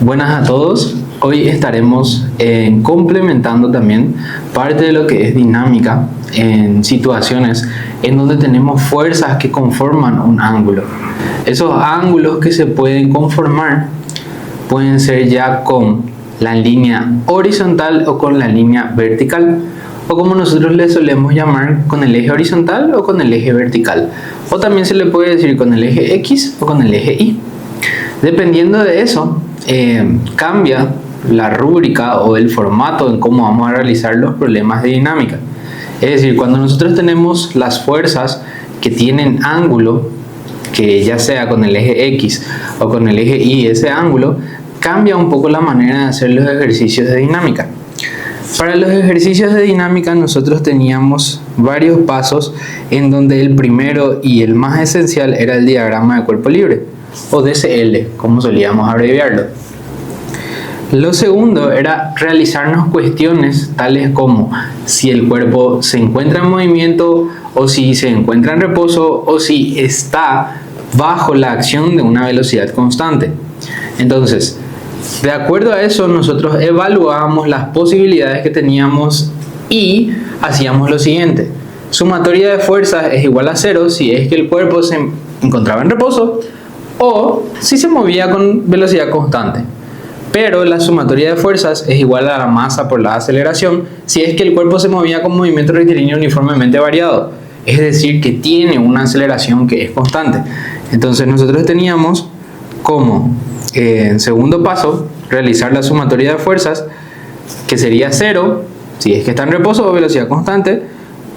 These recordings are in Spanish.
Buenas a todos. Hoy estaremos complementando también parte de lo que es dinámica en situaciones en donde tenemos fuerzas que conforman un ángulo. Esos ángulos que se pueden conformar pueden ser ya con la línea horizontal o con la línea vertical, o como nosotros le solemos llamar, con el eje horizontal o con el eje vertical, o también se le puede decir con el eje X o con el eje Y. Dependiendo de eso, cambia la rúbrica o el formato en cómo vamos a realizar los problemas de dinámica. Es decir, cuando nosotros tenemos las fuerzas que tienen ángulo, que ya sea con el eje X o con el eje Y, ese ángulo cambia un poco la manera de hacer los ejercicios de dinámica. Para los ejercicios de dinámica nosotros teníamos varios pasos, en donde el primero y el más esencial era el diagrama de cuerpo libre, o DCL, como solíamos abreviarlo. Lo segundo era realizarnos cuestiones tales como si el cuerpo se encuentra en movimiento, o si se encuentra en reposo, o si está bajo la acción de una velocidad constante. Entonces, de acuerdo a eso, nosotros evaluábamos las posibilidades que teníamos y hacíamos lo siguiente: sumatoria de fuerzas es igual a 0 si es que el cuerpo se encontraba en reposo o si se movía con velocidad constante. Pero la sumatoria de fuerzas es igual a la masa por la aceleración si es que el cuerpo se movía con movimiento rectilíneo uniformemente variado, es decir, que tiene una aceleración que es constante. Entonces nosotros teníamos como en segundo paso realizar la sumatoria de fuerzas, que sería 0 si es que está en reposo o velocidad constante,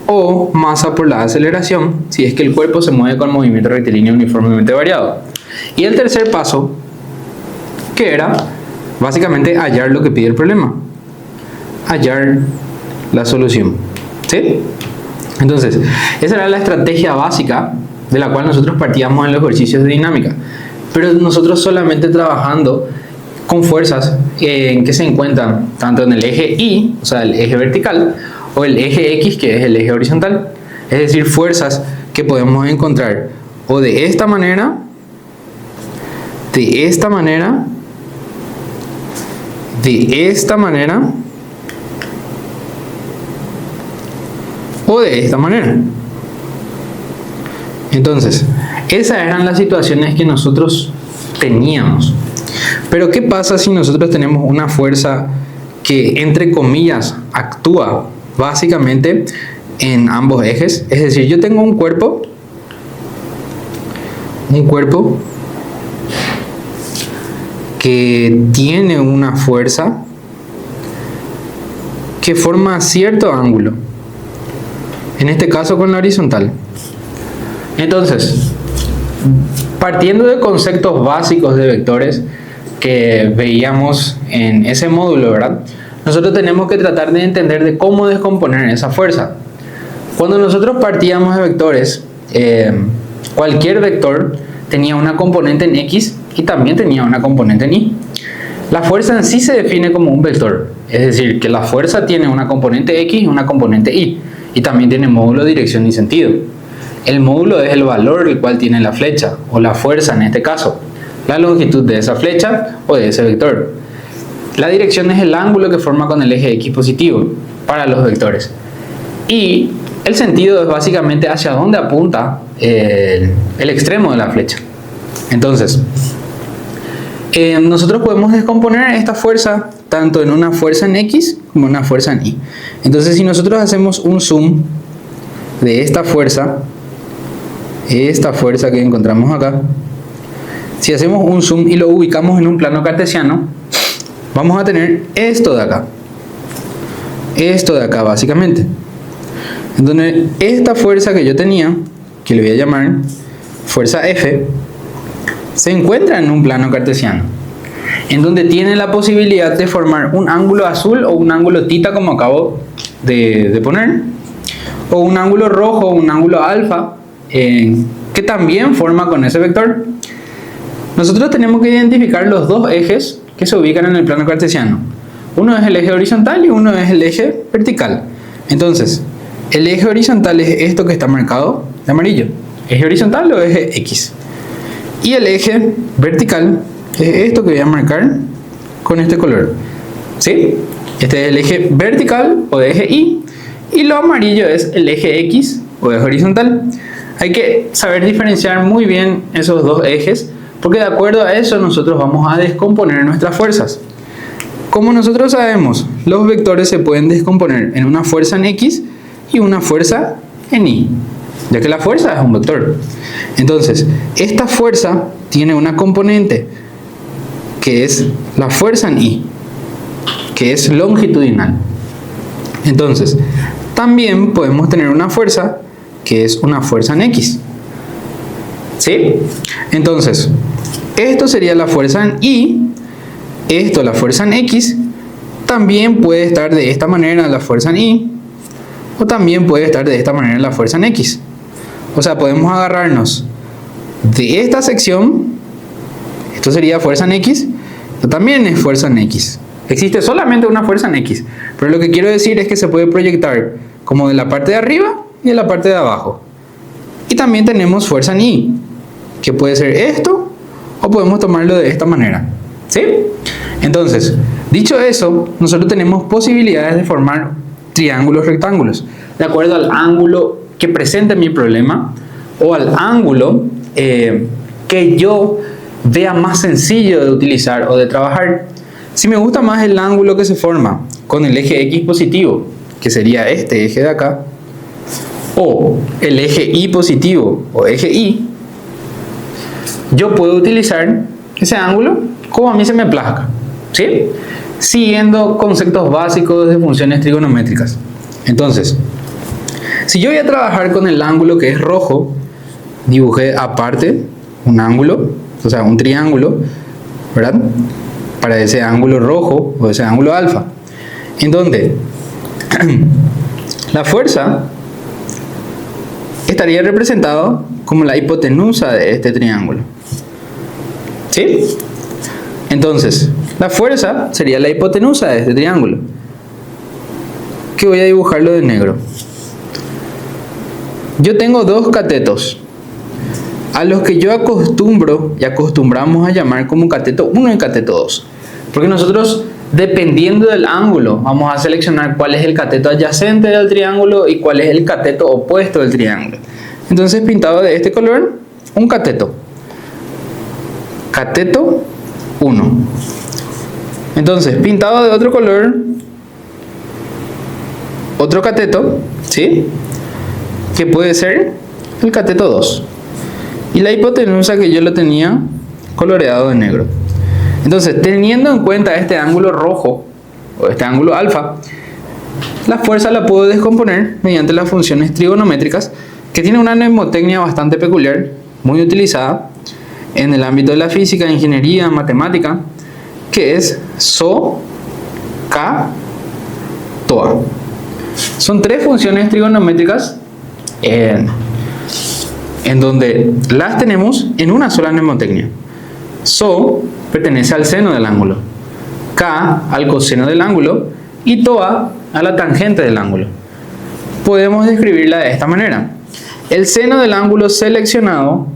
o masa por la aceleración si es que el cuerpo se mueve con movimiento rectilíneo uniformemente variado. Y el tercer paso, que era básicamente hallar lo que pide el problema, hallar la solución, ¿sí? Entonces, esa era la estrategia básica de la cual nosotros partíamos en los ejercicios de dinámica, pero nosotros solamente trabajando con fuerzas que se encuentran tanto en el eje Y, o sea el eje vertical, o el eje X, que es el eje horizontal, es decir, fuerzas que podemos encontrar o de esta manera, de esta manera, de esta manera o de esta manera. Entonces, esas eran las situaciones que nosotros teníamos. Pero ¿qué pasa si nosotros tenemos una fuerza que, entre comillas, actúa básicamente en ambos ejes? Es decir, yo tengo un cuerpo que tiene una fuerza que forma cierto ángulo, en este caso con la horizontal. Entonces, partiendo de conceptos básicos de vectores que veíamos en ese módulo, ¿verdad?, nosotros tenemos que tratar de entender de cómo descomponer esa fuerza. Cuando nosotros partíamos de vectores, cualquier vector tenía una componente en X y también tenía una componente en Y. La fuerza en sí se define como un vector, es decir, que la fuerza tiene una componente X y una componente Y, y también tiene módulo, dirección y sentido. El módulo es el valor el cual tiene la flecha, o la fuerza en este caso, la longitud de esa flecha o de ese vector. La dirección es el ángulo que forma con el eje X positivo para los vectores. Y el sentido es básicamente hacia dónde apunta el extremo de la flecha. Entonces, nosotros podemos descomponer esta fuerza tanto en una fuerza en X como en una fuerza en Y. Entonces, si nosotros hacemos un zoom de esta fuerza que encontramos acá, si hacemos un zoom y lo ubicamos en un plano cartesiano, vamos a tener esto de acá básicamente. Entonces, esta fuerza que yo tenía, que le voy a llamar fuerza F, se encuentra en un plano cartesiano, en donde tiene la posibilidad de formar un ángulo azul o un ángulo tita, como acabo de poner, o un ángulo rojo o un ángulo alfa, que también forma con ese vector. Nosotros tenemos que identificar los dos ejes que se ubican en el plano cartesiano. Uno es el eje horizontal y uno es el eje vertical. Entonces, el eje horizontal es esto que está marcado de amarillo, eje horizontal o eje X. Y el eje vertical es esto que voy a marcar con este color, ¿sí? Este es el eje vertical o de eje Y, y lo amarillo es el eje X o eje horizontal. Hay que saber diferenciar muy bien esos dos ejes, porque de acuerdo a eso nosotros vamos a descomponer nuestras fuerzas. Como nosotros sabemos, los vectores se pueden descomponer en una fuerza en X y una fuerza en Y, ya que la fuerza es un vector. Entonces, esta fuerza tiene una componente que es la fuerza en Y, que es longitudinal. Entonces, también podemos tener una fuerza que es una fuerza en X, ¿sí? Entonces, esto sería la fuerza en Y, esto la fuerza en X. También puede estar de esta manera la fuerza en Y, o también puede estar de esta manera la fuerza en X. O sea, podemos agarrarnos de esta sección, esto sería fuerza en X, esto también es fuerza en X. Existe solamente una fuerza en X, pero lo que quiero decir es que se puede proyectar como de la parte de arriba y de la parte de abajo. Y también tenemos fuerza en Y, que puede ser esto, o podemos tomarlo de esta manera, ¿sí? Entonces, dicho eso, nosotros tenemos posibilidades de formar triángulos rectángulos, de acuerdo al ángulo que presente mi problema, o al ángulo que yo vea más sencillo de utilizar o de trabajar. Si me gusta más el ángulo que se forma con el eje X positivo, que sería este eje de acá, o el eje Y positivo o eje Y, yo puedo utilizar ese ángulo como a mí se me plazca, ¿sí? Siguiendo conceptos básicos de funciones trigonométricas. Entonces, si yo voy a trabajar con el ángulo que es rojo, dibujé aparte un ángulo, o sea, un triángulo, ¿verdad? Para ese ángulo rojo o ese ángulo alfa, en donde la fuerza estaría representado como la hipotenusa de este triángulo, ¿sí? Entonces, la fuerza sería la hipotenusa de este triángulo, que voy a dibujarlo de negro. Yo tengo dos catetos, a los que yo acostumbro y acostumbramos a llamar como cateto 1 y cateto 2, porque nosotros, dependiendo del ángulo, vamos a seleccionar cuál es el cateto adyacente del triángulo y cuál es el cateto opuesto del triángulo. Entonces, pintado de este color, un cateto, cateto 1. Entonces, pintado de otro color, otro cateto, ¿sí? Que puede ser el cateto 2. Y la hipotenusa que yo lo tenía coloreado de negro. Entonces, teniendo en cuenta este ángulo rojo, o este ángulo alfa, la fuerza la puedo descomponer mediante las funciones trigonométricas, que tiene una mnemotecnia bastante peculiar, muy utilizada en el ámbito de la física, ingeniería, matemática, que es SO, K, TOA. Son tres funciones trigonométricas en donde las tenemos en una sola mnemotecnia. SO pertenece al seno del ángulo, K al coseno del ángulo y TOA a la tangente del ángulo. Podemos describirla de esta manera. El seno del ángulo seleccionado,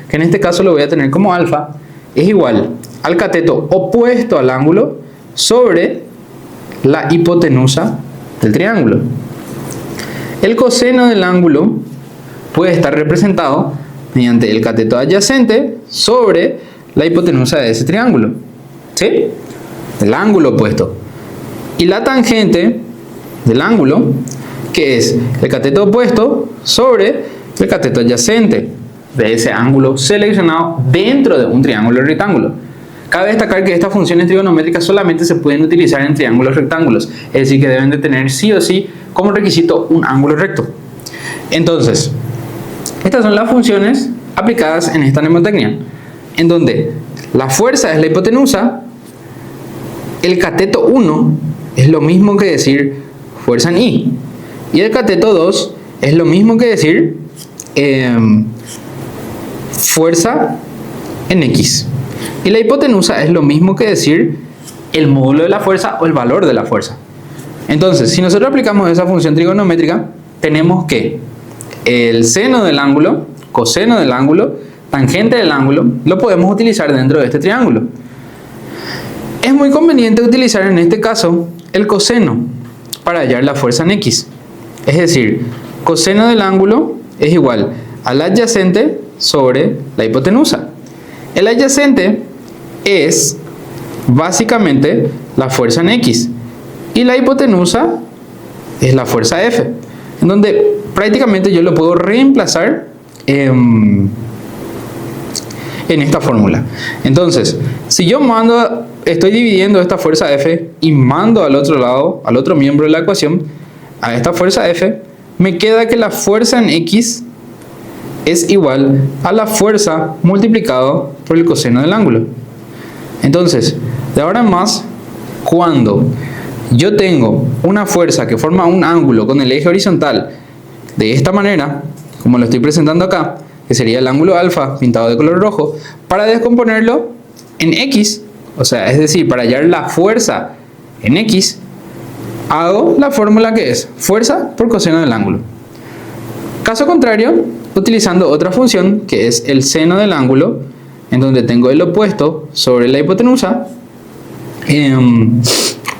que en este caso lo voy a tener como alfa, es igual al cateto opuesto al ángulo sobre la hipotenusa del triángulo. El coseno del ángulo puede estar representado mediante el cateto adyacente sobre la hipotenusa de ese triángulo, ¿sí? El ángulo opuesto. Y la tangente del ángulo, que es el cateto opuesto sobre el cateto adyacente de ese ángulo seleccionado dentro de un triángulo rectángulo. Cabe destacar que estas funciones trigonométricas solamente se pueden utilizar en triángulos rectángulos, es decir, que deben de tener sí o sí como requisito un ángulo recto. Entonces, estas son las funciones aplicadas en esta mnemotecnia, en donde la fuerza es la hipotenusa, el cateto 1 es lo mismo que decir fuerza en Y, y el cateto 2 es lo mismo que decir fuerza en X. Y la hipotenusa es lo mismo que decir el módulo de la fuerza o el valor de la fuerza. Entonces, si nosotros aplicamos esa función trigonométrica, tenemos que el seno del ángulo, coseno del ángulo, tangente del ángulo, lo podemos utilizar dentro de este triángulo. Es muy conveniente utilizar en este caso el coseno para hallar la fuerza en X. Es decir, coseno del ángulo es igual al adyacente sobre la hipotenusa. El adyacente es básicamente la fuerza en X y la hipotenusa es la fuerza F, en donde prácticamente yo lo puedo reemplazar en esta fórmula. Entonces, si yo estoy dividiendo esta fuerza F y mando al otro lado, al otro miembro de la ecuación, a esta fuerza F, me queda que la fuerza en X es igual a la fuerza multiplicado por el coseno del ángulo. Entonces, de ahora en más, cuando yo tengo una fuerza que forma un ángulo con el eje horizontal de esta manera, como lo estoy presentando acá, que sería el ángulo alfa pintado de color rojo, para descomponerlo en X, o sea, es decir, para hallar la fuerza en X, hago la fórmula que es fuerza por coseno del ángulo. Caso contrario, utilizando otra función que es el seno del ángulo, en donde tengo el opuesto sobre la hipotenusa,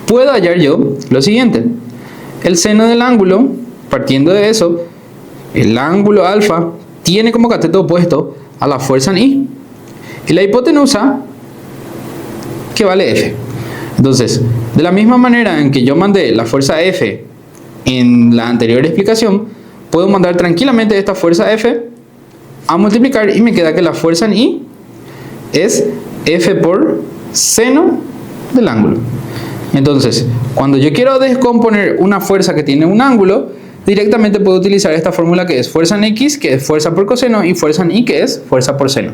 puedo hallar yo lo siguiente. El seno del ángulo, partiendo de eso, el ángulo alfa tiene como cateto opuesto a la fuerza en I y la hipotenusa que vale F. Entonces, de la misma manera en que yo mandé la fuerza F en la anterior explicación, puedo mandar tranquilamente esta fuerza F a multiplicar y me queda que la fuerza en I es F por seno del ángulo. Entonces, cuando yo quiero descomponer una fuerza que tiene un ángulo, directamente puedo utilizar esta fórmula que es fuerza en X, que es fuerza por coseno, y fuerza en Y, que es fuerza por seno.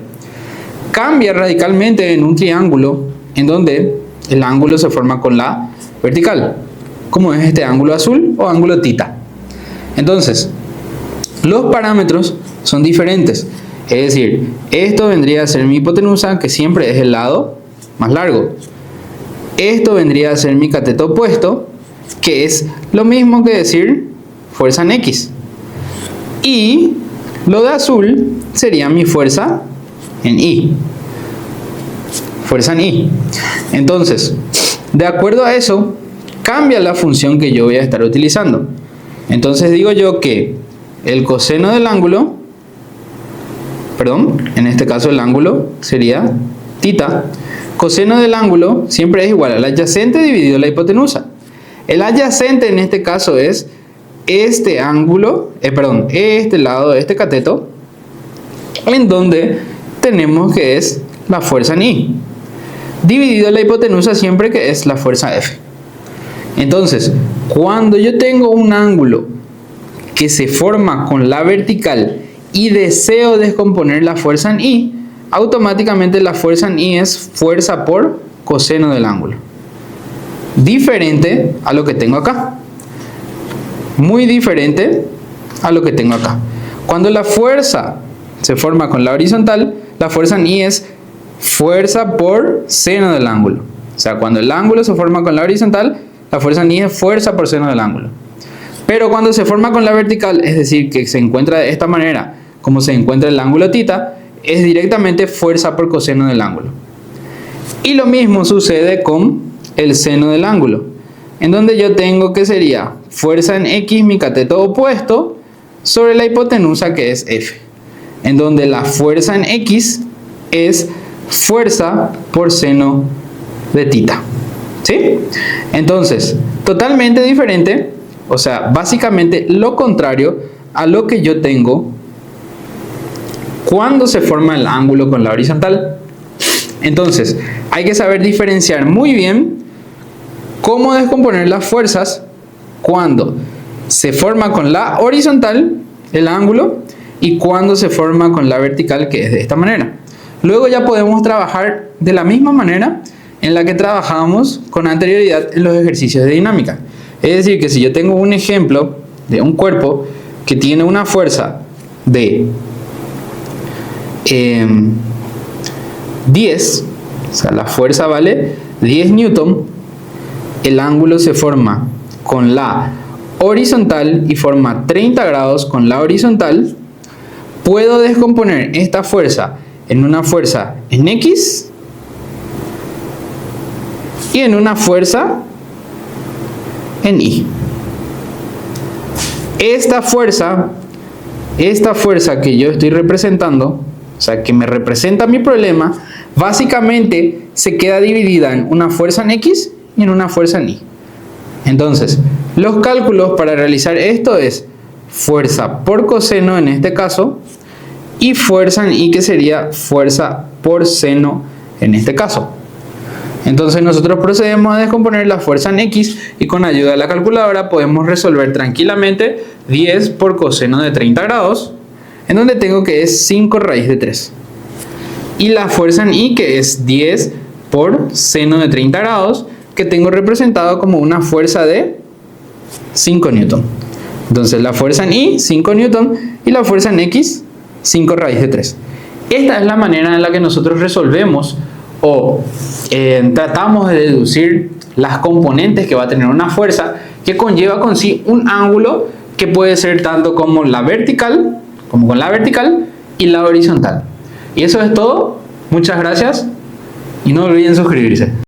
Cambia radicalmente en un triángulo en donde el ángulo se forma con la vertical, como es este ángulo azul o ángulo tita. Entonces, los parámetros son diferentes. Es decir, esto vendría a ser mi hipotenusa, que siempre es el lado más largo. Esto vendría a ser mi cateto opuesto, que es lo mismo que decir fuerza en X. Y lo de azul sería mi fuerza en Y. Fuerza en Y. Entonces, de acuerdo a eso, cambia la función que yo voy a estar utilizando. Entonces digo yo que el coseno del ángulo, en este caso el ángulo sería tita. Coseno del ángulo siempre es igual al adyacente dividido la hipotenusa. El adyacente en este caso es este ángulo, este lado de este cateto, en donde tenemos que es la fuerza en I, dividido la hipotenusa siempre que es la fuerza F. Entonces, cuando yo tengo un ángulo que se forma con la vertical y deseo descomponer la fuerza en I, automáticamente la fuerza en I es fuerza por coseno del ángulo. Diferente a lo que tengo acá. Muy diferente a lo que tengo acá. Cuando la fuerza se forma con la horizontal, la fuerza en I es fuerza por seno del ángulo. O sea, cuando el ángulo se forma con la horizontal, la fuerza en I es fuerza por seno del ángulo. Pero cuando se forma con la vertical, es decir, que se encuentra de esta manera, como se encuentra el ángulo tita, es directamente fuerza por coseno del ángulo. Y lo mismo sucede con el seno del ángulo, en donde yo tengo que sería fuerza en X, mi cateto opuesto, sobre la hipotenusa que es F, en donde la fuerza en X es fuerza por seno de tita. ¿Sí? Entonces, totalmente diferente, o sea, básicamente lo contrario a lo que yo tengo cuando se forma el ángulo con la horizontal. Entonces, hay que saber diferenciar muy bien cómo descomponer las fuerzas cuando se forma con la horizontal el ángulo y cuando se forma con la vertical, que es de esta manera. Luego ya podemos trabajar de la misma manera en la que trabajábamos con anterioridad en los ejercicios de dinámica. Es decir, que si yo tengo un ejemplo de un cuerpo que tiene una fuerza de 10, o sea, la fuerza vale 10 newton, el ángulo se forma con la horizontal y forma 30 grados con la horizontal, puedo descomponer esta fuerza en una fuerza en X y en una fuerza en I. Esta fuerza que yo estoy representando, o sea, que me representa mi problema, básicamente se queda dividida en una fuerza en X y en una fuerza en Y. Entonces, los cálculos para realizar esto es fuerza por coseno en este caso y fuerza en Y, que sería fuerza por seno en este caso. Entonces nosotros procedemos a descomponer la fuerza en X y con ayuda de la calculadora podemos resolver tranquilamente 10 por coseno de 30 grados, en donde tengo que es 5 raíz de 3. Y la fuerza en Y, que es 10 por seno de 30 grados, que tengo representado como una fuerza de 5 newton. Entonces la fuerza en Y, 5 newton, y la fuerza en X, 5 raíz de 3. Esta es la manera en la que nosotros resolvemos o tratamos de deducir las componentes que va a tener una fuerza que conlleva con sí un ángulo que puede ser tanto como la vertical, como con la vertical y la horizontal. Y eso es todo. Muchas gracias y no olviden suscribirse.